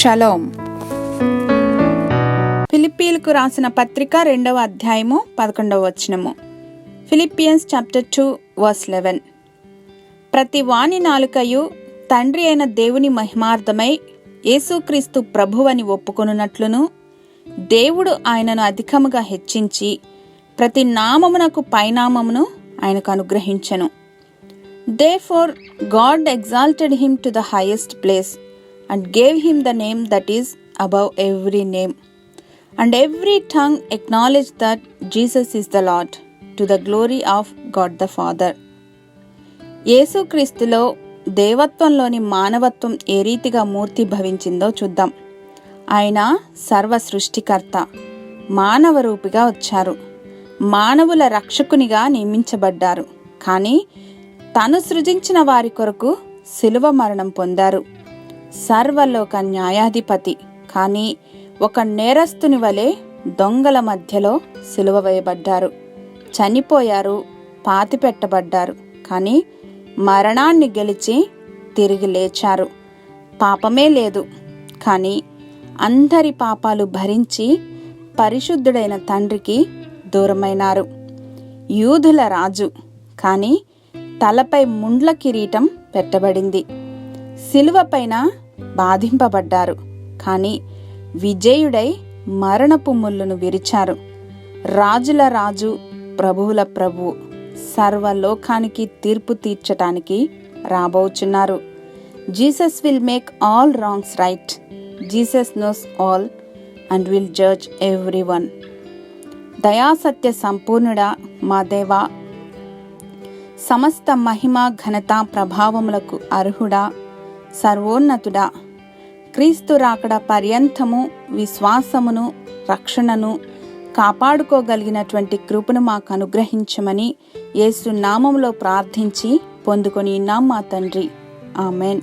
Shalom. ఫిలిప్పీలకు రాసిన పత్రిక 2వ అధ్యాయము 11వ వచనము. Philippians chapter 2 verse 11. ప్రతి వాని నాలుకయు తండ్రి అయిన దేవుని మహిమార్థమై యేసుక్రీస్తు ప్రభువని ఒప్పుకొనున్నట్లును, దేవుడు ఆయనను అధికముగా హెచ్చించి ప్రతి నామమునకు పైనామమును ఆయనకు అనుగ్రహించెను. Therefore God exalted him to the highest place and gave him the name that is above every name, and every tongue acknowledge that Jesus is the Lord, to the glory of God the Father. యేసుక్రీస్తులో దేవత్వంలోని మానవత్వం ఏ రీతిగా మూర్తి భవించిందో చూద్దాం. ఆయన సర్వ సృష్టికర్త, మానవ రూపిగా వచ్చారు, మానవుల రక్షకునిగా నియమించబడ్డారు. కానీ తను సృజించిన వారి కొరకు శిలువ మరణం పొందారు. సర్వలోక న్యాయాధిపతి, కానీ ఒక నేరస్తుని వలె దొంగల మధ్యలో శిలువ వేయబడ్డారు, చనిపోయారు, పాతిపెట్టబడ్డారు. కానీ మరణాన్ని గెలిచి తిరిగి లేచారు. పాపమే లేదు, కానీ అందరి పాపాలు భరించి పరిశుద్ధుడైన తండ్రికి దూరమైనారు. యూదుల రాజు, కానీ తలపై ముండ్ల కిరీటం పెట్టబడింది. శిలువ పైన బాధింపబడ్డారు, కానీ విజయుడై మరణపు ముళ్ళును విరిచారు. రాజుల రాజు, ప్రభువుల ప్రభువు, సర్వలోకానికి తీర్పు తీర్చటానికి రాబోచున్నారు. Jesus will make all wrongs right. Jesus knows all and will judge everyone. దయాసత్య సంపూర్ణుడా మా దేవా, సమస్త మహిమ ఘనత ప్రభావములకు అర్హుడా, సర్వోన్నతుడా, క్రీస్తు రాకడ పర్యంతము విశ్వాసమును రక్షణను కాపాడుకోగలిగినటువంటి కృపను మాకు అనుగ్రహించమని యేసు నామములో ప్రార్థించి పొందుకొని ఉన్నాం మా తండ్రి. ఆమెన్.